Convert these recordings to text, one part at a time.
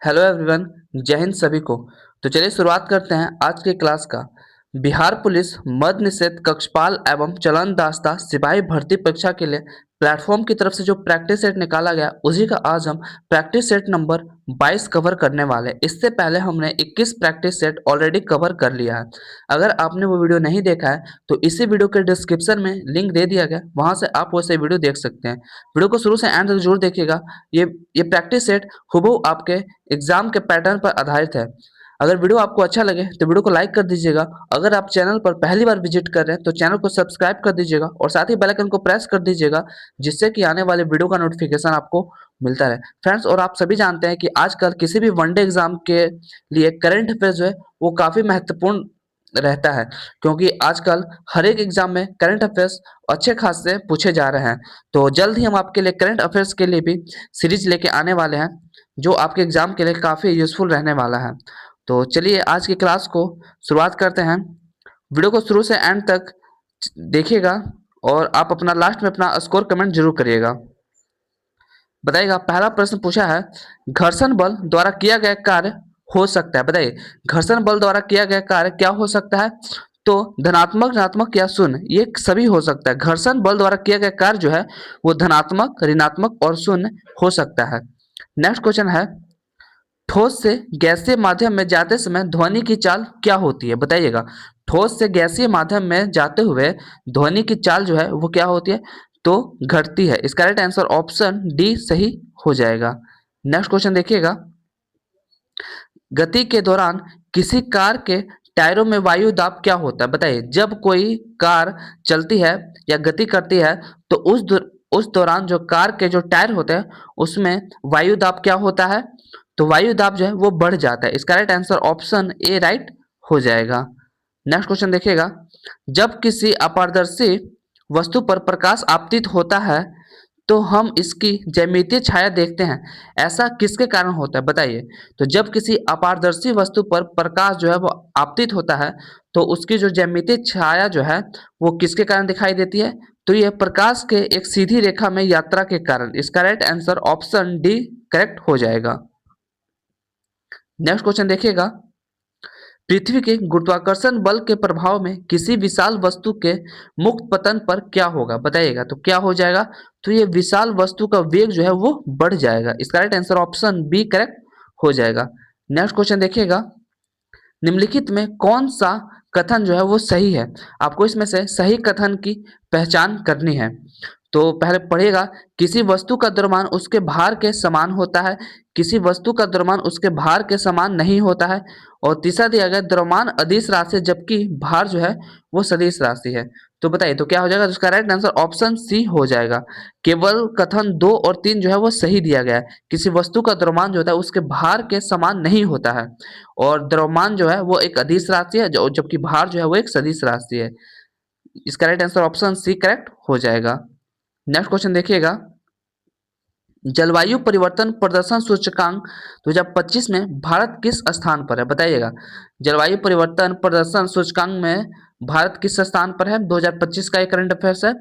Hello everyone. जय हिंद सभी को। तो चलिए शुरुआत करते हैं आज के क्लास का। बिहार पुलिस मद्य निषेध कक्षपाल एवं चलनदास्ता सिपाही भर्ती परीक्षा के लिए प्लेटफॉर्म की तरफ से जो प्रैक्टिस सेट निकाला गया उसी का आज हम प्रैक्टिस सेट नंबर 22 कवर करने वाले हैं। इससे पहले हमने 21 प्रैक्टिस सेट ऑलरेडी कवर कर लिया है। अगर आपने वो वीडियो नहीं देखा है तो इसी वीडियो के डिस्क्रिप्शन में लिंक दे दिया गया, वहां से आप वैसे वीडियो देख सकते हैं। वीडियो को शुरू से एंड तक जरूर देखिएगा। ये प्रैक्टिस सेट हूबहू आपके एग्जाम के पैटर्न पर आधारित है। अगर वीडियो आपको अच्छा लगे तो वीडियो को लाइक कर दीजिएगा। अगर आप चैनल पर पहली बार विजिट कर रहे हैं तो चैनल को सब्सक्राइब कर दीजिएगा और साथ ही बेल आइकन को प्रेस कर दीजिएगा, जिससे कि आने वाले वीडियो का नोटिफिकेशन आपको मिलता रहे। फ्रेंड्स, और आप सभी जानते हैं कि आजकल किसी भी वनडे एग्जाम के लिए करंट अफेयर जो है वो काफी महत्वपूर्ण रहता है, क्योंकि आजकल हर एक एग्जाम में करंट अफेयर्स अच्छे खासे पूछे जा रहे हैं। तो जल्द ही हम आपके लिए करंट अफेयर्स के लिए भी सीरीज लेके आने वाले हैं, जो आपके एग्जाम के लिए काफ़ी यूजफुल रहने वाला है। तो चलिए आज की क्लास को शुरुआत करते हैं। वीडियो को शुरू से एंड तक देखिएगा और आप अपना लास्ट में अपना स्कोर कमेंट जरूर करिएगा। बताइएगा, पहला प्रश्न पूछा है, घर्षण बल द्वारा किया गया कार्य हो सकता है। बताइए, घर्षण बल द्वारा किया गया कार्य क्या हो सकता है? तो धनात्मक, ऋणात्मक या शून्य, ये सभी हो सकता है। घर्षण बल द्वारा किया गया कार्य जो है वो धनात्मक, ऋणात्मक और शून्य हो सकता है। नेक्स्ट क्वेश्चन है, ठोस से गैसीय माध्यम में जाते समय ध्वनि की चाल क्या होती है? बताइएगा, ठोस से गैसीय माध्यम में जाते हुए ध्वनि की चाल जो है वो क्या होती है? तो घटती है। इसका राइट आंसर ऑप्शन डी सही हो जाएगा। नेक्स्ट क्वेश्चन देखिएगा, गति के दौरान किसी कार के टायरों में वायु दाब क्या होता है? बताइए, जब कोई कार चलती है या गति करती है तो उस दौरान जो कार के जो टायर होते हैं उसमें वायु दाब क्या होता है? तो वायु दाब जो है वो बढ़ जाता है। इसका राइट आंसर ऑप्शन ए राइट हो जाएगा। नेक्स्ट क्वेश्चन देखिएगा, जब किसी अपारदर्शी वस्तु पर प्रकाश आपतित होता है तो हम इसकी ज्यामितीय छाया देखते हैं, ऐसा किसके कारण होता है? बताइए, तो जब किसी अपारदर्शी वस्तु पर प्रकाश जो है वो आपतित होता है तो उसकी जो ज्यामितीय छाया जो है वो किसके कारण दिखाई देती है? तो यह प्रकाश के एक सीधी रेखा में यात्रा के कारण। इसका right answer option D correct हो जाएगा। नेक्स्ट क्वेश्चन देखिएगा, पृथ्वी के गुरुत्वाकर्षण बल के प्रभाव में किसी विशाल वस्तु के मुक्त पतन पर क्या होगा? बताइएगा, तो क्या हो जाएगा? तो ये विशाल वस्तु का वेग जो है वो बढ़ जाएगा। इसका right answer option B correct हो जाएगा। नेक्स्ट क्वेश्चन देखिएगा, निम्नलिखित में कौन सा कथन जो है वो सही है? आपको इसमें से सही कथन की पहचान करनी है। तो पहले पढ़िएगा, किसी वस्तु का द्रव्यमान उसके भार के समान होता है, किसी वस्तु का द्रव्यमान उसके भार के समान नहीं होता है, और तीसरा दिया गया द्रव्यमान अदिश राशि है जबकि भार जो है वो सदिश राशि है। तो बताइए, तो क्या हो जाएगा? तो इसका राइट आंसर ऑप्शन सी हो जाएगा। केवल कथन 2 और 3 जो है वो सही दिया गया है। किसी वस्तु का द्रव्यमान जो होता है उसके भार के समान नहीं होता है, और द्रव्यमान जो है वो एक अदिश राशि है जबकि भार जो है वो एक सदिश राशि है। इसका right answer option C correct हो जाएगा। नेक्स्ट क्वेश्चन देखिएगा, जलवायु परिवर्तन प्रदर्शन सूचकांक 2025 में भारत किस स्थान पर है? बताइएगा, जलवायु परिवर्तन प्रदर्शन सूचकांक में भारत किस स्थान पर है? 2025 का एक करंट अफेयर्स है।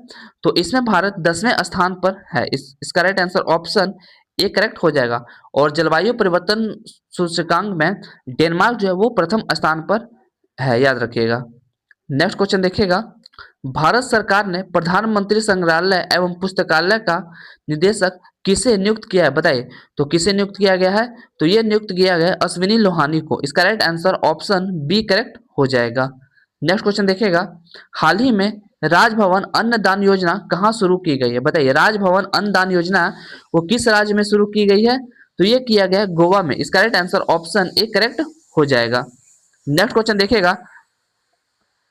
तो इसमें भारत 10वें स्थान पर है। इसका right answer option A correct हो जाएगा। और जलवायु परिवर्तन सूचकांक में डेनमार्क जो है वो प्रथम स्थान पर है, याद रखिएगा। नेक्स्ट क्वेश्चन देखिएगा, भारत सरकार ने प्रधानमंत्री संग्रहालय एवं पुस्तकालय का निदेशक किसे नियुक्त किया है? बताइए, तो किसे नियुक्त किया गया है? तो ये नियुक्त किया गया है अश्विनी लोहानी को। इसका right answer option B correct हो जाएगा। नेक्स्ट क्वेश्चन देखिएगा, हाल ही में राजभवन अन्नदान योजना कहाँ शुरू की गई है? बताइए, राजभवन अन्नदान योजना वो किस राज्य में शुरू की गई है? तो ये किया गया गोवा में। इसका right answer option A correct हो जाएगा। नेक्स्ट क्वेश्चन देखिएगा,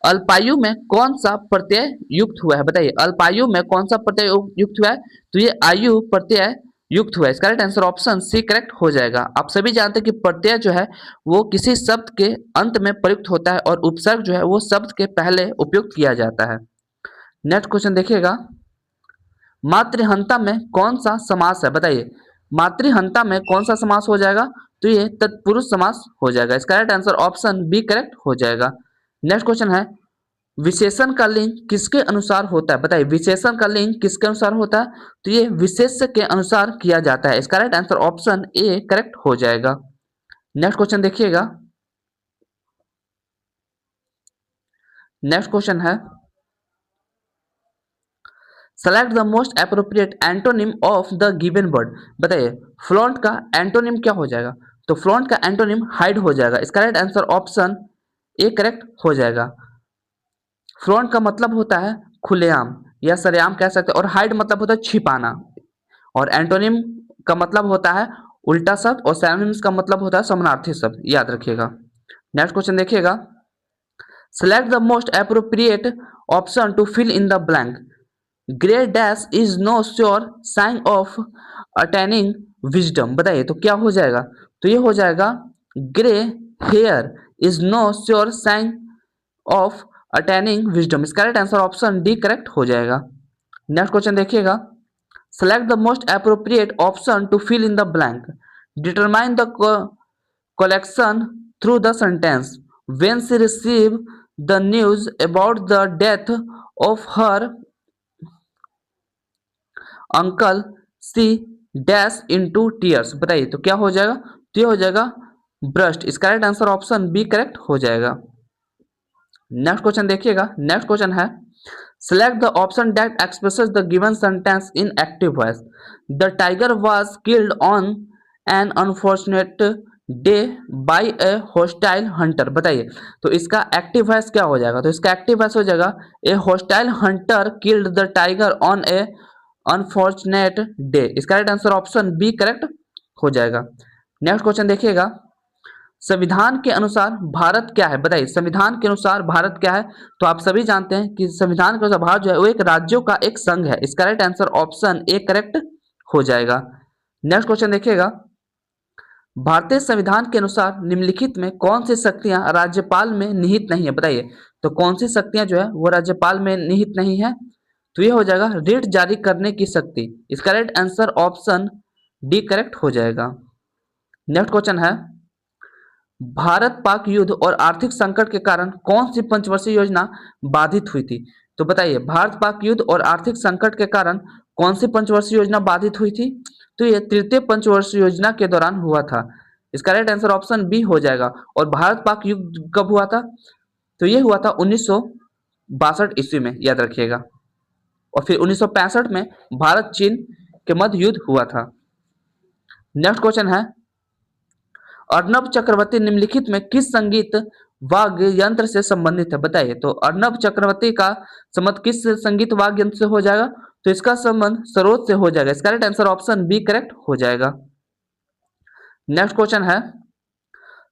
अल्पायु में कौन सा प्रत्यय युक्त हुआ है? बताइए, अल्पायु में कौन सा प्रत्यय युक्त हुआ है? तो ये आयु प्रत्यय युक्त हुआ है। इसका right answer option C correct हो जाएगा। आप सभी जानते हैं कि प्रत्यय जो है वो किसी शब्द के अंत में प्रयुक्त होता है और उपसर्ग जो है वो शब्द के पहले उपयुक्त किया जाता है। नेक्स्ट क्वेश्चन देखिएगा, मातृहंता में कौन सा समास है? बताइए, मातृहंता में कौन सा समास हो जाएगा? तो ये तत्पुरुष समास हो जाएगा। इसका right answer option B correct हो जाएगा। नेक्स्ट क्वेश्चन है, विशेषण का लिंग किसके अनुसार होता है? बताइए, विशेषण का लिंग किसके अनुसार होता है? तो ये विशेष्य के अनुसार किया जाता है। इसका right answer option A correct हो जाएगा। नेक्स्ट क्वेश्चन देखिएगा। नेक्स्ट क्वेश्चन है select the most appropriate antonym of the given word. बताइए फ्लॉन्ट का एंटोनिम क्या हो जाएगा? तो फ्लॉन्ट का एंटोनिम हाइड हो जाएगा। इसका right answer option A correct हो जाएगा। फ्लॉन्ट का मतलब होता है खुलेआम या सरेआम कह सकते हैं, और हाइड मतलब होता है छिपाना, और एंटोनिम का मतलब होता है उल्टा शब्द, और सिनोनिम्स का मतलब होता है समानार्थी शब्द, याद रखिएगा। नेक्स्ट क्वेश्चन देखिएगा। Select the most appropriate option to fill in the blank. Grey dash is no sure sign of attaining wisdom. बताइए तो क्या हो जाएगा? तो ये हो जाएगा grey hair is no sure sign of attaining wisdom. इसका right answer option D correct हो जाएगा। नेक्स्ट क्वेश्चन देखिएगा। Select the most appropriate option to fill in the blank. Determine the collection through the sentence. When she received the news about the death of her uncle, she dash into tears. बताइए तो क्या हो जाएगा? तो ये हो जाएगा burst. इसका right answer option B correct हो जाएगा। नेक्स्ट क्वेश्चन देखिएगा। नेक्स्ट क्वेश्चन है select the option that expresses the given sentence in active voice. The tiger was killed on an unfortunate day by a hostile hunter. बताइए तो इसका active voice क्या हो जाएगा? तो इसका एक्टिव वॉइस हो जाएगा a hostile hunter killed the tiger on a unfortunate day. इसका right answer option B correct हो जाएगा। नेक्स्ट क्वेश्चन देखिएगा। संविधान के अनुसार भारत क्या है? बताइए संविधान के अनुसार भारत क्या है? तो आप सभी जानते हैं कि संविधान के अनुसार भारत जो है वो एक राज्यों का एक संघ है। इसका right answer option A correct हो जाएगा। नेक्स्ट क्वेश्चन देखिएगा। भारतीय संविधान के अनुसार निम्नलिखित में कौन सी शक्तियां राज्यपाल में निहित नहीं है? बताइए तो कौन सी शक्तियां जो है वो राज्यपाल में निहित नहीं है? तो ये हो जाएगा रिट जारी करने की शक्ति। इसका right answer option D correct हो जाएगा। नेक्स्ट क्वेश्चन है भारत पाक युद्ध और आर्थिक संकट के कारण कौन सी पंचवर्षीय योजना बाधित हुई थी? तो बताइए भारत पाक युद्ध और आर्थिक संकट के कारण कौन सी पंचवर्षीय योजना बाधित हुई थी? तो ये तृतीय पंचवर्षीय योजना के दौरान हुआ था। इसका राइट आंसर ऑप्शन बी हो जाएगा। और भारत पाक युद्ध कब हुआ था? तो ये हुआ था 1962 ईस्वी में, याद रखिएगा। और फिर 1965 में भारत चीन के मध्य युद्ध हुआ था। नेक्स्ट क्वेश्चन है अर्नब चक्रवर्ती निम्नलिखित में किस संगीत वाद्य यंत्र से संबंधित है? बताइए तो अर्नब चक्रवर्ती का संबंध किस संगीत वाद्य यंत्र से हो जाएगा? तो इसका संबंध सरोद से हो जाएगा। इसका right answer option B correct हो जाएगा। नेक्स्ट क्वेश्चन है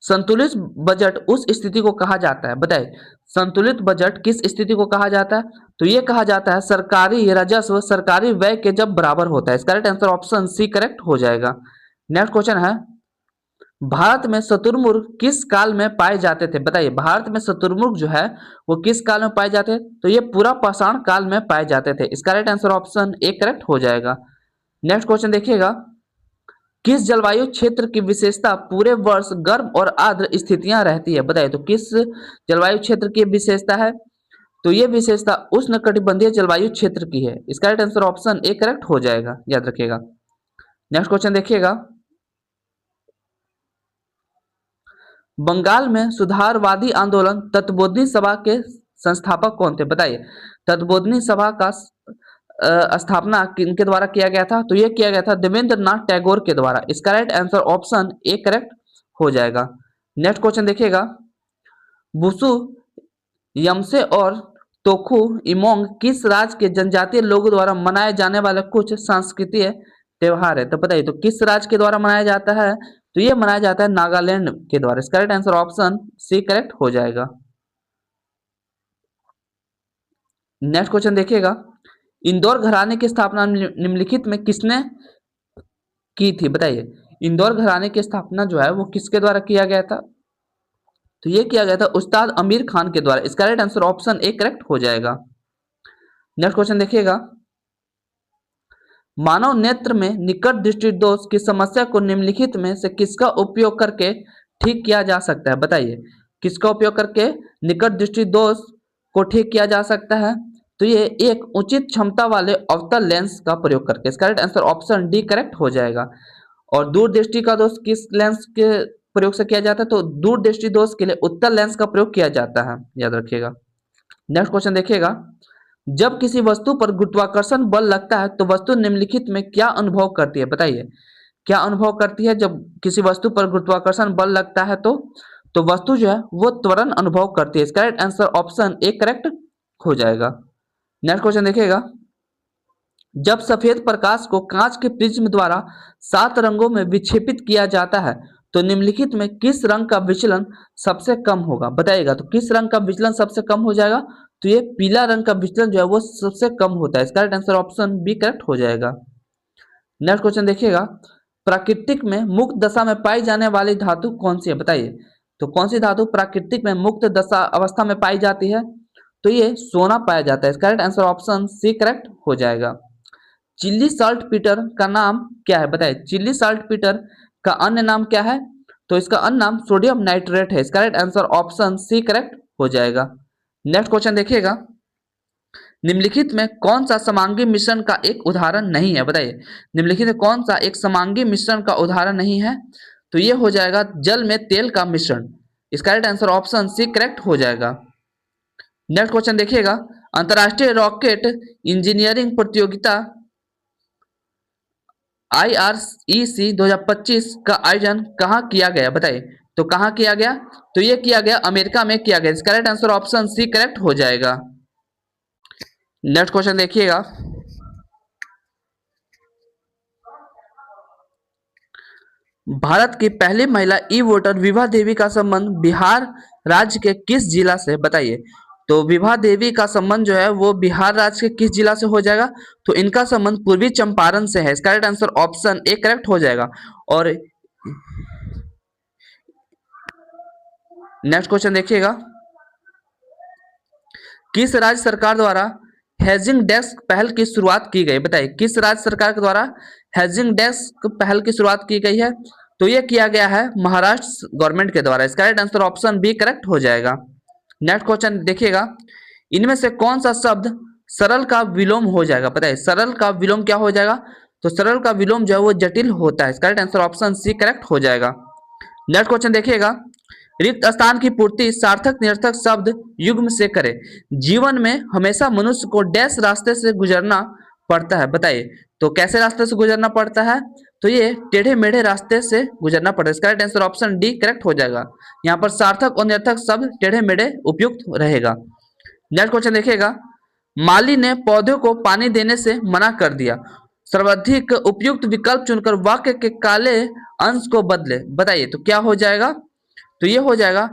संतुलित बजट उस स्थिति को कहा जाता है। बताइए संतुलित बजट किस स्थिति को कहा जाता है? तो ये कहा जाता है सरकारी राजस्व सरकारी व्यय के जब बराबर होता है। इसका right answer option C correct हो जाएगा। नेक्स्ट क्वेश्चन है भारत में शुतुरमुर्ग किस काल में पाए जाते थे? बताइए भारत में शुतुरमुर्ग जो है वो किस काल में पाए जाते थे? तो ये पूरा पाषाण काल में पाए जाते थे। इसका right answer option A correct हो जाएगा। नेक्स्ट क्वेश्चन देखिएगा किस जलवायु क्षेत्र की विशेषता पूरे वर्ष गर्म और आर्द्र स्थितियां रहती है? बताइए तो किस जलवायु क्षेत्र की विशेषता है? तो ये विशेषता उष्णकटिबंधीय जलवायु क्षेत्र की है। इसका right answer option A correct हो जाएगा, याद रखिएगा। नेक्स्ट क्वेश्चन देखिएगा बंगाल में सुधारवादी आंदोलन तत्बोधिनी सभा के संस्थापक कौन थे? बताइए तत्बोधिनी सभा का स्थापना किनके द्वारा किया गया था? तो यह किया गया था देवेंद्र नाथ टैगोर के द्वारा। इसका right answer option A correct हो जाएगा। नेक्स्ट क्वेश्चन देखिएगा बुसु यमसे और तोखु इमोंग किस राज्य के जनजातीय लोगों द्वारा मनाए जाने वाले कुछ सांस्कृतिक त्योहार है? तो बताइए तो किस राज्य के द्वारा मनाया जाता है? तो ये मनाया जाता है नागालैंड के द्वारा। इसका right answer option C correct हो जाएगा। नेक्स्ट क्वेश्चन देखिएगा इंदौर घराने की स्थापना निम्नलिखित में किसने की थी? बताइए इंदौर घराने की स्थापना जो है वो किसके द्वारा किया गया था? तो ये किया गया था उस्ताद अमीर खान के द्वारा। इसका right answer option A correct हो जाएगा। नेक्स्ट क्वेश्चन देखिएगा मानव नेत्र में निकट दृष्टि दोष की समस्या को निम्नलिखित में से किसका उपयोग करके ठीक किया जा सकता है? बताइए किसका उपयोग करके निकट दृष्टि दोष को ठीक किया जा सकता है? तो ये एक उचित क्षमता वाले अवतल लेंस का प्रयोग करके। इसका right answer option D correct हो जाएगा। और दूरदृष्टि का दोष किस लेंस के प्रयोग से किया जाता है? तो दूर दृष्टि दोष के लिए उत्तल लेंस का प्रयोग किया जाता है, याद रखिएगा। नेक्स्ट क्वेश्चन देखिएगा, जब किसी वस्तु पर गुरुत्वाकर्षण बल लगता है तो वस्तु निम्नलिखित में क्या अनुभव करती है? बताइए, क्या अनुभव करती है जब किसी वस्तु पर गुरुत्वाकर्षण बल लगता है? तो वस्तु जो है वो त्वरण अनुभव करती है। इसका right answer option A correct हो जाएगा। नेक्स्ट क्वेश्चन देखिएगा, जब सफेद प्रकाश को कांच के प्रिज्म द्वारा 7 रंगों में विक्षेपित किया जाता है तो निम्नलिखित में किस रंग का विचलन सबसे कम होगा? बताइएगा, तो किस रंग का विचलन सबसे कम हो जाएगा? तो ये पीला रंग का विचलन जो है वो सबसे कम होता है। इसका right answer option B correct हो जाएगा। नेक्स्ट क्वेश्चन देखिएगा, प्राकृतिक में मुक्त दशा में पाई जाने वाली धातु कौन सी है? बताइए, तो कौन सी धातु प्राकृतिक में मुक्त दशा अवस्था में पाई जाती है? तो ये सोना पाया जाता है। इसका right answer option C correct हो जाएगा। चिल्ली साल्ट पीटर का नाम क्या है? बताइए, चिल्ली साल्ट पीटर का अन्य नाम क्या है? तो इसका अन्य नाम सोडियम नाइट्रेट है। इसका right answer option C correct हो जाएगा। नेक्स्ट क्वेश्चन देखिएगा, निम्नलिखित में कौन सा समांगी मिश्रण का एक उदाहरण नहीं है? बताइए, निम्नलिखित में कौन सा एक समांगी मिश्रण का उदाहरण नहीं है? तो ये हो जाएगा जल में तेल का मिश्रण। इसका right answer option C correct हो जाएगा। नेक्स्ट क्वेश्चन देखिएगा, अंतरराष्ट्रीय रॉकेट इंजीनियरिंग प्रतियोगिता IREC 2025 का आयोजन कहाँ किया गया? बताइए, तो कहाँ किया गया? तो ये किया गया अमेरिका में किया गया। इसका right answer option C correct हो जाएगा। नेक्स्ट क्वेश्चन देखिएगा, भारत की पहली महिला ई वोटर विभा देवी का संबंध बिहार राज्य के किस जिला से? बताइए, तो विभा देवी का संबंध जो है वो बिहार राज्य के किस जिला से हो जाएगा? तो इनका संबंध पूर्वी चंपारण से है। इसका right answer option A correct हो जाएगा। और नेक्स्ट क्वेश्चन देखिएगा, किस राज्य सरकार द्वारा हेजिंग डेस्क पहल की शुरुआत की गई? बताइए, किस राज्य सरकार के द्वारा हेजिंग डेस्क पहल की शुरुआत की गई है? तो यह किया गया है महाराष्ट्र गवर्नमेंट के द्वारा। इसका right answer option B correct हो जाएगा। नेक्स्ट क्वेश्चन देखिएगा, इनमें से कौन सा शब्द सरल का विलोम हो जाएगा? बताइए, सरल का विलोम क्या हो जाएगा? तो सरल का विलोम जो है वो जटिल होता है। इसका right answer option C correct हो जाएगा। नेक्स्ट क्वेश्चन देखिएगा, रिक्त स्थान की पूर्ति सार्थक निरर्थक शब्द युग्म से करे। जीवन में हमेशा मनुष्य को डैश रास्ते से गुजरना पड़ता है। बताइए, तो कैसे रास्ते से गुजरना पड़ता है? तो ये टेढ़े मेढ़े रास्ते से गुजरना पड़ता है। इसका right answer option D correct हो जाएगा। यहाँ पर सार्थक और निरर्थक शब्द टेढ़े मेढ़े उपयुक्त रहेगा। नेक्स्ट क्वेश्चन देखिएगा, माली ने पौधे को पानी देने से मना कर दिया। सर्वाधिक उपयुक्त विकल्प चुनकर वाक्य के काले अंश को बदले। बताइए, तो क्या हो जाएगा? तो ये हो जाएगा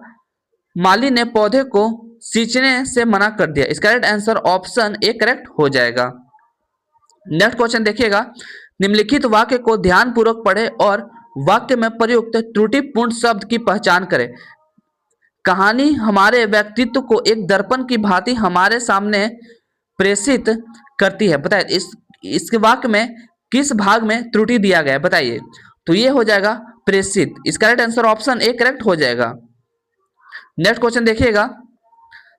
माली ने पौधे को सींचने से मना कर दिया। इसका right answer option A correct हो जाएगा। नेक्स्ट क्वेश्चन देखिएगा, निम्नलिखित वाक्य को ध्यानपूर्वक पढ़े और वाक्य में प्रयुक्त त्रुटिपूर्ण शब्द की पहचान करें। कहानी हमारे व्यक्तित्व को एक दर्पण की भांति हमारे सामने प्रेषित करती है। बताइए, इसके वाक्य में किस भाग में त्रुटि दिया गया है? बताइए, तो ये हो जाएगा प्रेषित। इसका right answer option A correct हो जाएगा। नेक्स्ट क्वेश्चन देखिएगा,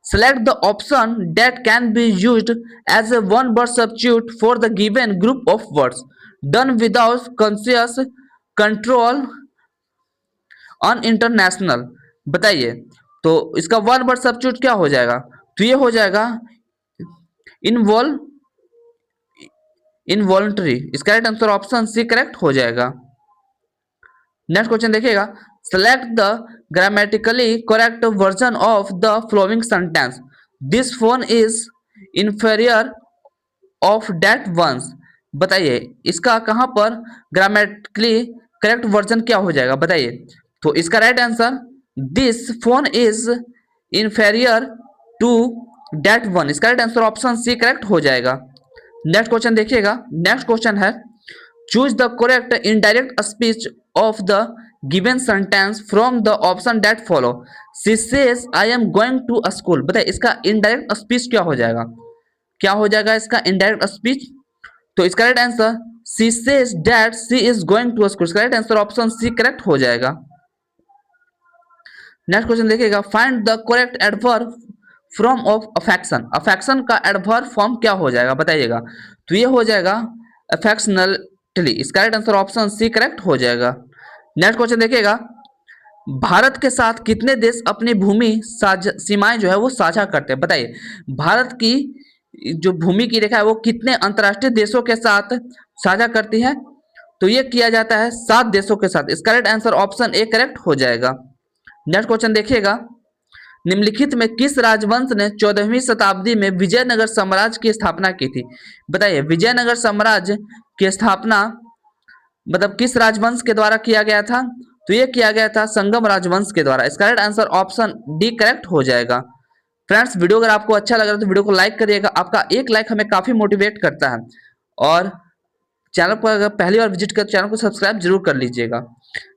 select the option that can be used as a one word substitute for the given group of words done without conscious control on international. बताइए, तो इसका one word substitute क्या हो जाएगा? तो ये हो जाएगा इनवॉल्युंटरी। इसका right answer option C correct हो जाएगा। नेक्स्ट क्वेश्चन देखिएगा, select the grammatically correct version of the following sentence this phone is inferior of that ones. बताइए, इसका कहां पर ग्रामेटिकली करेक्ट वर्जन क्या हो जाएगा? बताइए, तो इसका right answer this phone is inferior to that one. इसका right answer option C correct हो जाएगा। नेक्स्ट क्वेश्चन देखिएगा, नेक्स्ट क्वेश्चन है choose the correct indirect speech of the given sentence from the option that follow. She says I am going to school. बताइए, इसका indirect speech क्या हो जाएगा? क्या हो जाएगा इसका इनडायरेक्ट स्पीच? तो इसका right answer she says that she is going to school. इसका right answer option C correct हो जाएगा। नेक्स्ट क्वेश्चन देखिएगा, find the correct adverb from of affection. Affection का एडवर्ब फॉर्म क्या हो जाएगा? बताइएगा, तो ये हो जाएगा अफेक्शनली। इसका right answer option C correct हो जाएगा। नेक्स्ट क्वेश्चन देखिएगा, भारत के साथ कितने देश अपनी भूमि सीमाएं जो है वो साझा करते हैं? बताइए, भारत की जो भूमि की रेखा है वो कितने अंतर्राष्ट्रीय देशों के साथ साझा करती है? तो ये किया जाता है 7 देशों के साथ। इसका right answer option A correct हो जाएगा। नेक्स्ट क्वेश्चन देखिएगा, निम्नलिखित में किस राजवंश ने 14वीं शताब्दी में विजयनगर साम्राज्य की स्थापना की थी? बताइए, विजयनगर साम्राज्य की स्थापना मतलब किस राजवंश के द्वारा किया गया था? तो ये किया गया था संगम राजवंश के द्वारा। इसका right answer option D correct हो जाएगा। फ्रेंड्स, वीडियो अगर आपको अच्छा लग रहा है तो वीडियो को लाइक करिएगा। आपका एक लाइक हमें काफी मोटिवेट करता है। और चैनल पर अगर पहली बार विजिट कर चैनल को सब्सक्राइब जरूर कर लीजिएगा।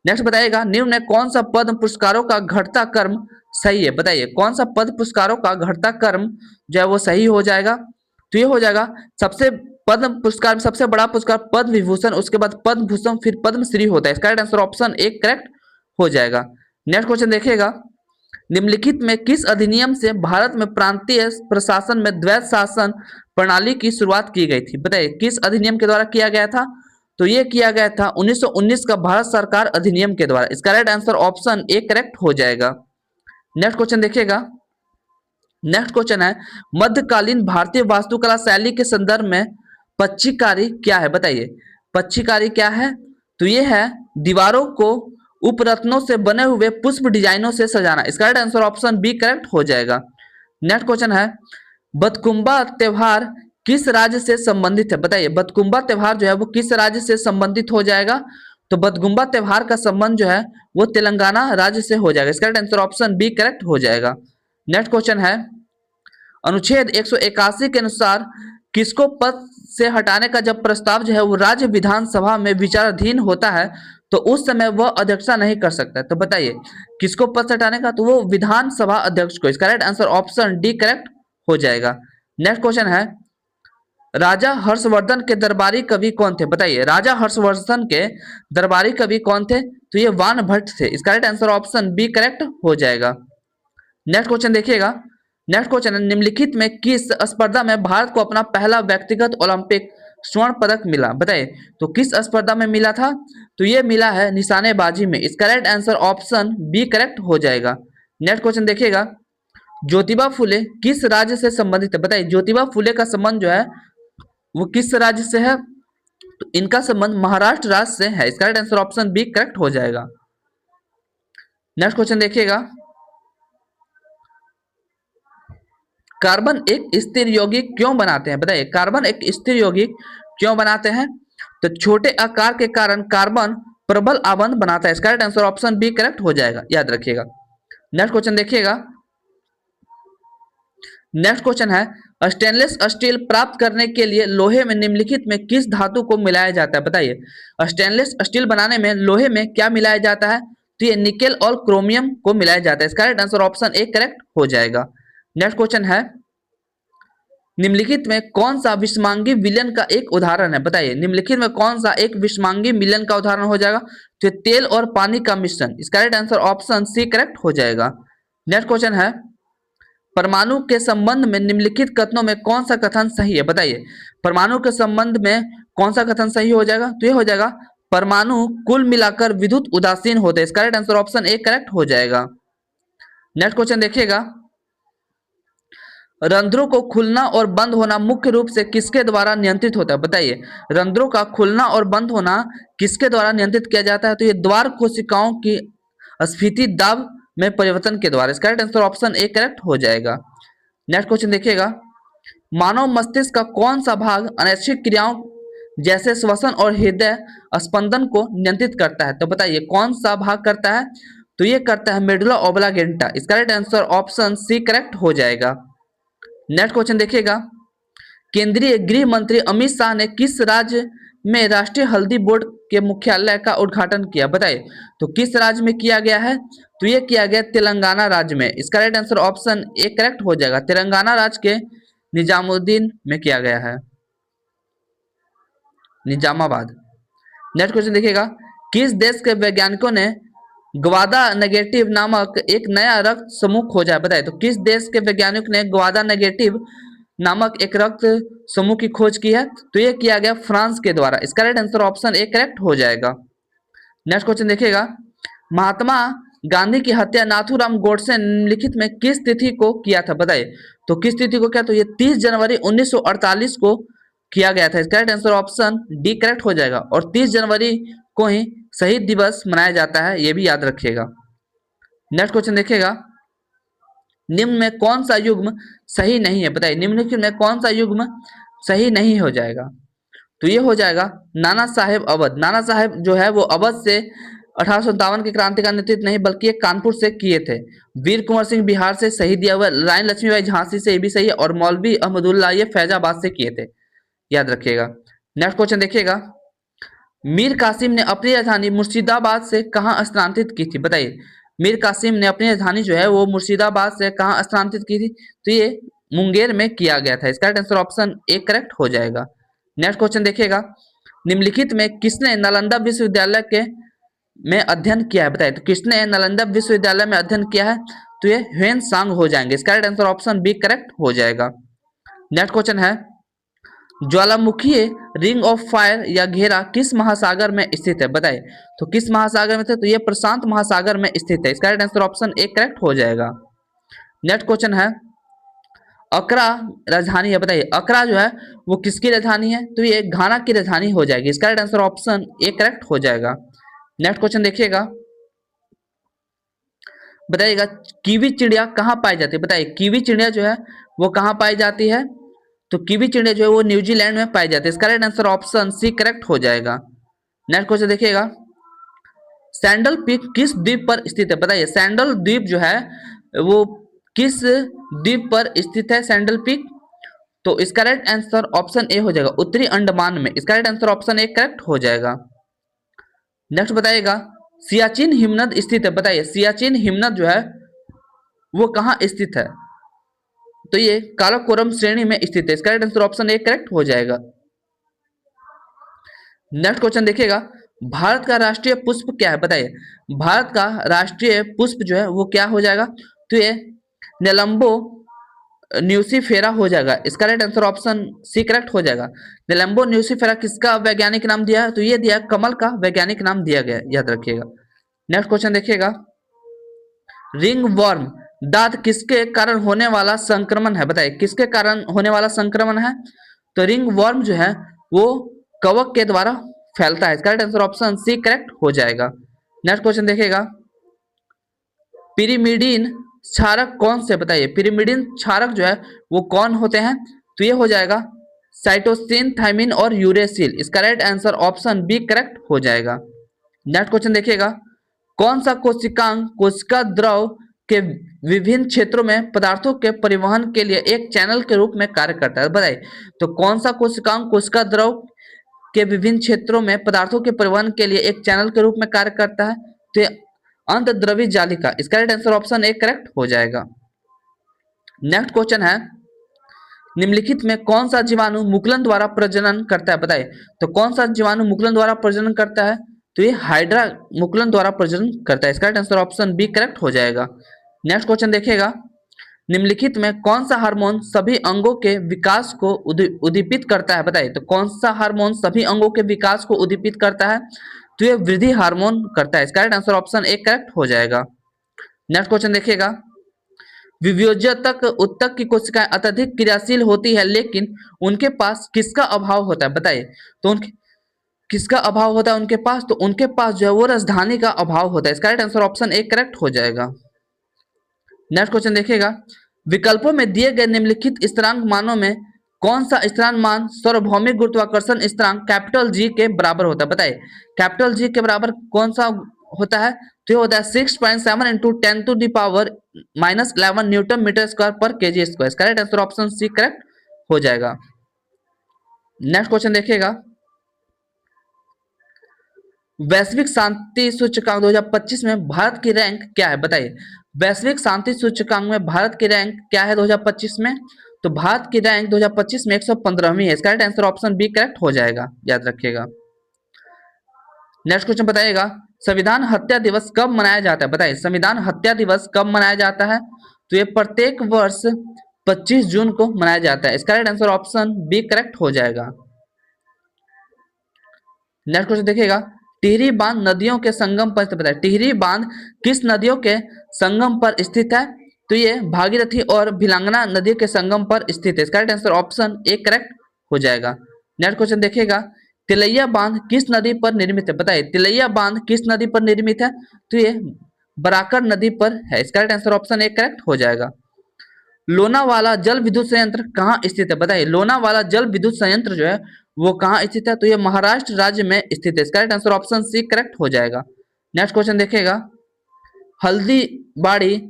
नेक्स्ट बताइएगा, निम्न में कौन सा पद्म पुरस्कारों का घटता क्रम सही है? बताइए, कौन सा पद्म पुरस्कारों का घटता क्रम जो है वो सही हो जाएगा? तो ये हो जाएगा, सबसे पद्म पुरस्कार में सबसे बड़ा पुरस्कार पद्म विभूषण, उसके बाद पद्म भूषण, फिर पद्मश्री होता है। इसका राइट आंसर ऑप्शन एक करेक्ट हो जाएगा। नेक्स्ट क्वेश्चन देखिएगा, निम्नलिखित में किस अधिनियम से भारत में प्रांतीय प्रशासन में द्वैत शासन प्रणाली की शुरुआत की गई थी? बताइए, किस अधिनियम के द्वारा किया गया था? तो ये किया गया था 1919 का भारत सरकार अधिनियम के द्वारा। इसका right answer option A correct हो जाएगा। नेक्स्ट क्वेश्चन देखिएगा, नेक्स्ट क्वेश्चन है, मध्यकालीन भारतीय वास्तुकला शैली के संदर्भ में पच्चीकारी क्या है? बताइए, पच्चीकारी क्या है? तो ये है दीवारों को उपरत्नों से बने हुए पुष्प डिजाइनों से सजाना। इसका right answer option B correct हो जाएगा। नेक्स्ट क्वेश्चन है, बतकुंबा त्योहार किस राज्य से संबंधित है? बताइए, बतकुंबा त्योहार जो है वो किस राज्य से संबंधित हो जाएगा? तो बतकुंबा त्योहार का संबंध जो है वो तेलंगाना राज्य से हो जाएगा। इसका right answer option B correct हो जाएगा। नेक्स्ट क्वेश्चन है, अनुच्छेद 181 के अनुसार किसको पद से हटाने का जब प्रस्ताव जो है वो राज्य विधानसभा में विचाराधीन होता है तो उस समय वह अध्यक्षता नहीं कर सकता है। तो बताइए, किसको पद से हटाने का? तो वो विधानसभा अध्यक्ष को। इसका right answer option D correct हो जाएगा। नेक्स्ट क्वेश्चन है, राजा हर्षवर्धन के दरबारी कवि कौन थे? बताइए, राजा हर्षवर्धन के दरबारी कवि कौन थे? तो ये वानभट्ट थे। इसका right answer option B correct हो जाएगा। नेक्स्ट क्वेश्चन देखिएगा, नेक्स्ट क्वेश्चन है, निम्नलिखित में किस स्पर्धा में भारत को अपना पहला व्यक्तिगत ओलंपिक स्वर्ण पदक मिला? बताइए, तो किस स्पर्धा में मिला था? तो ये मिला है निशानेबाजी में। इसका right answer option B correct हो जाएगा। नेक्स्ट क्वेश्चन देखिएगा, ज्योतिबा फुले किस राज्य से संबंधित है? बताइए, ज्योतिबा फुले का संबंध जो है वो किस राज्य से है? तो इनका संबंध महाराष्ट्र राज्य से है। इसका right answer option B correct हो जाएगा। नेक्स्ट क्वेश्चन देखिएगा, कार्बन एक स्थिर यौगिक क्यों बनाते हैं? बताइए, कार्बन एक स्थिर यौगिक क्यों बनाते हैं? तो छोटे आकार के कारण कार्बन प्रबल आबंध बनाता है। इसका right answer option B correct हो जाएगा, याद रखिएगा। नेक्स्ट क्वेश्चन देखिएगा, नेक्स्ट क्वेश्चन है, स्टेनलेस स्टील प्राप्त करने के लिए लोहे में निम्नलिखित में किस धातु को मिलाया जाता है? बताइए, स्टेनलेस स्टील बनाने में लोहे में क्या मिलाया जाता है? तो ये निकेल और क्रोमियम को मिलाया जाता है। इसका right answer option A correct हो जाएगा। नेक्स्ट क्वेश्चन है, निम्नलिखित में कौन सा विषमांगी विलयन का एक उदाहरण है? बताइए, निम्नलिखित में कौन सा एक विषमांगी विलयन का उदाहरण हो जाएगा? तो तेल और पानी का मिश्रण। इसका right answer option C correct हो जाएगा। नेक्स्ट क्वेश्चन है, परमाणु के संबंध में निम्नलिखित कथनों में कौन सा कथन सही है? बताइए, परमाणु के संबंध में कौन सा कथन सही हो जाएगा? तो ये हो जाएगा, परमाणु कुल मिलाकर विद्युत उदासीन होते हैं। इसका right answer option A correct हो जाएगा। नेक्स्ट क्वेश्चन देखिएगा, रंध्रों को खुलना और बंद होना मुख्य रूप से किसके द्वारा नियंत्रित होता है? बताइए, रंध्रों का खुलना और बंद होना किसके द्वारा नियंत्रित किया जाता है? तो ये द्वार कोशिकाओं की स्फीति दाब में परिवर्तन के द्वारा। इसका right answer option A correct हो जाएगा। नेक्स्ट क्वेश्चन देखिएगा, मानव मस्तिष्क का कौन सा भाग अनैच्छिक क्रियाओं जैसे श्वसन और हृदय स्पंदन को नियंत्रित करता है? तो बताइए, कौन सा भाग करता है? तो ये करता है मेडुला ओब्लांगेटा। इसका right answer option C correct हो जाएगा। नेक्स्ट क्वेश्चन देखिएगा, केंद्रीय गृह मंत्री अमित शाह ने किस राज्य में राष्ट्रीय हल्दी बोर्ड के मुख्यालय का उद्घाटन किया? बताइए, तो किस राज्य में किया गया है? तो ये किया गया तेलंगाना राज्य में। इसका right answer option A correct हो जाएगा। तेलंगाना राज्य के निजामुद्दीन में किया गया है, निजामाबाद। नेक्स्ट क्वेश्चन देखिएगा, किस देश के वैज्ञानिकों ने ग्वादा नेगेटिव नामक एक नया रक्त समूह खोजा है? बताइए, तो किस देश के वैज्ञानिक ने ग्वादा नेगेटिव नामक एक रक्त समूह की खोज की है? तो ये किया गया फ्रांस के द्वारा। इसका right answer option A correct हो जाएगा। नेक्स्ट क्वेश्चन देखिएगा, महात्मा गांधी की हत्या नाथूराम गोडसे ने निम्नलिखित में किस तिथि को किया था, बताइए। तो किस तिथि को किया, तो ये 30 जनवरी 1948 को किया गया था। इसका right answer option D correct हो जाएगा। और 30 जनवरी को ही शहीद दिवस मनाया जाता है, ये भी याद रखिएगा। नेक्स्ट क्वेश्चन देखिएगा, निम्न में कौन सा युग्म सही नहीं है, बताइए। निम्नलिखित में कौन सा युग्म सही नहीं हो जाएगा, तो ये हो जाएगा नाना साहेब अवध। नाना साहेब जो है वो अवध से 1857 की क्रांति का नेतृत्व नहीं बल्कि एक कानपुर से किए थे। वीर कुंवर सिंह बिहार से सही दिया हुआ, रानी लक्ष्मीबाई झांसी से, ये भी सही है। और मौलवी अहमदुल्ला ये फैजाबाद से किए थे, याद रखिएगा। नेक्स्ट क्वेश्चन देखिएगा, मीर कासिम ने अपनी राजधानी मुर्शिदाबाद से कहाँ स्थानांतरित की थी, बताइए। मीर कासिम ने अपनी राजधानी जो है वो मुर्शिदाबाद से कहाँ स्थानांतरित की थी, तो ये मुंगेर में किया गया था। इसका आंसर ऑप्शन ए करेक्ट हो जाएगा। नेक्स्ट क्वेश्चन देखिएगा, निम्नलिखित में किसने नालंदा विश्वविद्यालय के में अध्ययन किया है, बताइए। तो किसने नालंदा विश्वविद्यालय में अध्ययन किया है, तो ये ह्वेन सांग हो जाएंगे। इसका आंसर ऑप्शन बी करेक्ट हो जाएगा। नेक्स्ट क्वेश्चन है, ज्वालामुखी रिंग ऑफ फायर या घेरा किस महासागर में स्थित है, बताइए। तो किस महासागर में थे, तो ये प्रशांत महासागर में स्थित है। इसका आंसर ऑप्शन ए करेक्ट हो जाएगा। नेक्स्ट क्वेश्चन है, अकरा राजधानी है, बताइए। अकरा जो है वो किसकी राजधानी है, तो ये घाना की राजधानी हो जाएगी। इसका आंसर ऑप्शन ए करेक्ट हो जाएगा। नेक्स्ट क्वेश्चन देखिएगा, बताइएगा कीवी चिड़िया कहाँ पाई जाती है, बताइए। कीवी चिड़िया जो है वो कहाँ पाई जाती है, तो कीवी चिड़िया जो है वो न्यूजीलैंड में पाई जाती है। इसका right answer option C correct हो जाएगा। नेक्स्ट क्वेश्चन देखिएगा, सैंडल पीक किस द्वीप पर स्थित है, बताइए। सैंडल द्वीप जो है वो किस द्वीप पर स्थित है, सैंडल पीक। तो इसका राइट आंसर ऑप्शन ए हो जाएगा, उत्तरी अंडमान में। इसका right answer option A correct हो जाएगा। नेक्स्ट बताइएगा, सियाचिन हिमनद स्थित है, बताइए। सियाचिन हिमनद जो है वो कहाँ स्थित है, तो ये काराकोरम श्रेणी में स्थित है। इसका right answer option A correct हो जाएगा। नेक्स्ट क्वेश्चन देखिएगा, भारत का राष्ट्रीय पुष्प क्या है, बताइए। भारत का राष्ट्रीय पुष्प जो है वो क्या हो जाएगा, तो ये नेलम्बो न्यूसीफेरा हो जाएगा। इसका right answer option C correct हो जाएगा। नेलम्बो न्यूसीफेरा किसका वैज्ञानिक नाम दिया है, तो ये दिया कमल का वैज्ञानिक नाम दिया गया, याद रखिएगा। नेक्स्ट क्वेश्चन देखिएगा, रिंग वर्म दांत किसके कारण होने वाला संक्रमण है, बताइए। किसके कारण होने वाला संक्रमण है, तो रिंग वर्म जो है वो कवक के द्वारा फैलता है। इसका right answer option C correct हो जाएगा। नेक्स्ट क्वेश्चन देखिएगा, पिरिमिडीन क्षारक कौन से, बताइए। पिरिमिडीन क्षारक जो है वो कौन होते हैं, तो ये हो जाएगा साइटोसिन, थायमिन और यूरेसिल। इसका right answer option B correct हो जाएगा। नेक्स्ट क्वेश्चन देखिएगा, कौन सा कोशिकांग कोशिका द्रव के विभिन्न क्षेत्रों में पदार्थों के परिवहन के लिए एक चैनल के रूप में कार्य करता है, बताइए। तो कौन सा कोशिकांग कोशिका द्रव के विभिन्न क्षेत्रों में पदार्थों के परिवहन के लिए एक चैनल के रूप में कार्य करता है, तो ये अंतद्रवी जालिका। इसका right answer option A correct हो जाएगा। नेक्स्ट क्वेश्चन है, निम्नलिखित में कौन सा जीवाणु मुकुलन द्वारा प्रजनन करता है, बताइए। तो कौन सा जीवाणु मुकुलन द्वारा प्रजनन करता है, तो ये हाइड्रा मुकुलन द्वारा प्रजनन करता है। इसका right answer option B correct हो जाएगा। नेक्स्ट क्वेश्चन देखिएगा, निम्नलिखित में कौन सा हार्मोन सभी अंगों के विकास को उद्दीपित करता है, बताइए। तो कौन सा हार्मोन सभी अंगों के विकास को उद्दीपित करता है, तो ये वृद्धि हार्मोन करता है। इसका right answer option A correct हो जाएगा। नेक्स्ट क्वेश्चन देखिएगा, विभोजतक उत्तक की कोशिकाएं अत्यधिक क्रियाशील होती है लेकिन उनके पास किसका अभाव होता है, बताइए। तो उनके किसका अभाव होता है उनके पास, तो उनके पास जो है वो राजधानी का अभाव होता है। इसका right answer option A correct हो जाएगा। नेक्स्ट क्वेश्चन देखिएगा, विकल्पों में दिए गए निम्नलिखित स्थिरांक मानों में कौन सा स्थिरांक मान सार्वभौमिक गुरुत्वाकर्षण स्थिरांक कैपिटल जी के बराबर होता है, बताइए। कैपिटल जी के बराबर कौन सा होता है, तो ये होता है 6.7 into 10 to the power -11 newton metre square per KG square. इसका right answer option C correct हो जाएगा। नेक्स्ट क्वेश्चन देखिएगा, वैश्विक शांति सूचकांक 2025 में भारत की रैंक क्या है, बताइए। वैश्विक शांति सूचकांक में भारत की रैंक क्या है 2025 में, तो भारत की रैंक 2025 में 115वीं है। इसका right answer option B correct हो जाएगा, याद रखिएगा। नेक्स्ट क्वेश्चन बताइएगा, संविधान हत्या दिवस कब मनाया जाता है, बताइए। संविधान हत्या दिवस कब मनाया जाता है, तो ये प्रत्येक वर्ष 25 जून को मनाया जाता है। इसका right answer option B correct हो जाएगा। नेक्स्ट क्वेश्चन देखिएगा, टिहरी बांध नदियों के संगम पर स्थित बताइए। टिहरी बांध किस नदियों के संगम पर स्थित है? तो ये भागीरथी और भिलांगना नदी के संगम पर स्थित है। इसका right answer option A correct हो जाएगा। नेक्स्ट क्वेश्चन देखिएगा, तिलैया बांध किस नदी पर निर्मित है? बताइए तिलैया बांध किस नदी पर निर्मित है? तो ये बराकर नदी पर है। इसका right answer option A correct हो जाएगा। लोनावाला जल विद्युत संयंत्र कहाँ स्थित है? बताइए लोनावाला जल विद्युत संयंत्र जो है वो कहाँ स्थित है? तो ये महाराष्ट्र राज्य में स्थित है। इसका right answer option C correct हो जाएगा। नेक्स्ट क्वेश्चन देखिएगा, हल्दीबाड़ी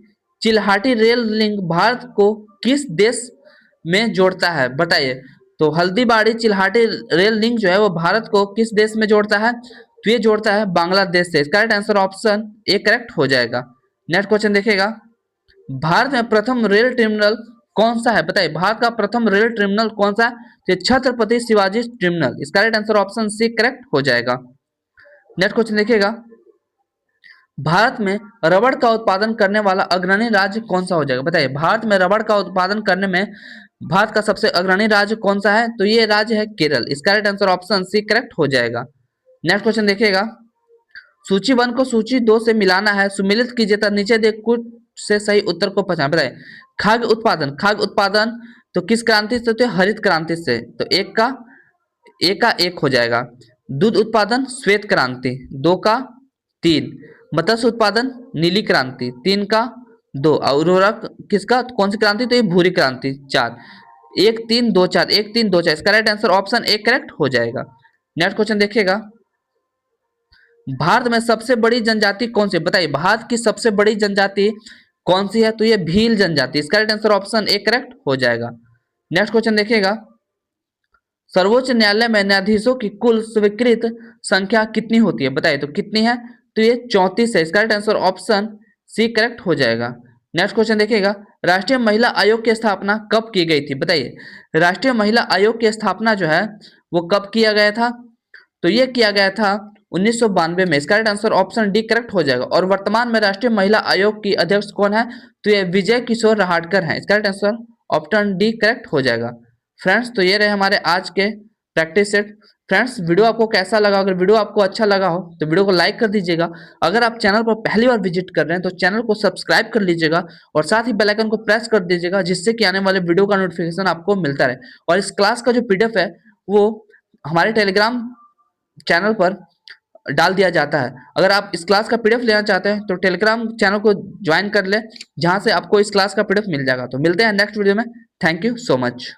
चिल्हाटी रेल लिंक भारत को किस देश में जोड़ता है? बताइए तो हल्दीबाड़ी चिल्हाटी रेल लिंक जो है वो भारत को किस देश में जोड़ता है? तो ये जोड़ता है बांग्लादेश से। इसका right answer option A correct हो जाएगा। नेक्स्ट क्वेश्चन देखिएगा, भारत में प्रथम रेल टर्मिनल कौन सा है? बताइए भारत का प्रथम रेल टर्मिनल कौन सा है? तो छत्रपति शिवाजी टर्मिनल। इसका right answer option C correct हो जाएगा। नेक्स्ट क्वेश्चन देखिएगा, भारत में रबड़ का उत्पादन करने वाला अग्रणी राज्य कौन सा हो जाएगा? बताइए भारत में रबड़ का उत्पादन करने में भारत का सबसे अग्रणी राज्य कौन सा है? तो ये राज्य है केरल। इसका right answer option C correct हो जाएगा। नेक्स्ट क्वेश्चन देखिएगा, सूची 1 को सूची 2 से मिलाना है, सुमिलित कीजिए तथा नीचे दे कुछ से सही उत्तर को पहचान। बताइए खाद्य उत्पादन तो किस क्रांति से? तो हरित क्रांति से। तो एक का एक हो जाएगा। दूध उत्पादन श्वेत क्रांति, 2 का 3। मत्स्य उत्पादन नीली क्रांति, 3 का 2। उर्वरक किसका कौन सी क्रांति? तो ये भूरी क्रांति, 4। 1 3 2 4, 1 3 2 4। इसका right answer option A correct हो जाएगा। नेक्स्ट क्वेश्चन देखिएगा, भारत में सबसे बड़ी जनजाति कौन सी? बताइए भारत की सबसे बड़ी जनजाति कौन सी है? तो ये भील जनजाति। इसका right answer option A correct हो जाएगा। नेक्स्ट क्वेश्चन देखिएगा, सर्वोच्च न्यायालय में न्यायाधीशों की कुल स्वीकृत संख्या कितनी होती है? बताइए तो कितनी है? तो ये 34 है। इसका right answer option C correct हो जाएगा। नेक्स्ट क्वेश्चन देखिएगा, राष्ट्रीय महिला आयोग की स्थापना कब की गई थी? बताइए राष्ट्रीय महिला आयोग की स्थापना जो है वो कब किया गया था? तो ये किया गया था 1992 में। इसका right answer option D correct हो जाएगा। और वर्तमान में राष्ट्रीय महिला आयोग की अध्यक्ष कौन है? तो ये विजय किशोर रहाटकर हैं। इसका right answer option D correct हो जाएगा। फ्रेंड्स तो ये रहे हमारे आज के प्रैक्टिस सेट। फ्रेंड्स वीडियो आपको कैसा लगा? अगर वीडियो आपको अच्छा लगा हो तो वीडियो को लाइक कर दीजिएगा। अगर आप चैनल पर पहली बार विजिट कर रहे हैं तो चैनल को सब्सक्राइब कर लीजिएगा और साथ ही बेल आइकन को प्रेस कर दीजिएगा, जिससे कि आने वाले वीडियो का नोटिफिकेशन आपको मिलता रहे। और इस क्लास का जो पीडीएफ है वो हमारे टेलीग्राम चैनल पर डाल दिया जाता है। अगर आप इस क्लास का पीडीएफ लेना चाहते हैं तो टेलीग्राम चैनल को ज्वाइन कर ले, जहां से आपको इस क्लास का पीडीएफ मिल जाएगा। तो मिलते हैं नेक्स्ट वीडियो में। Thank you so much.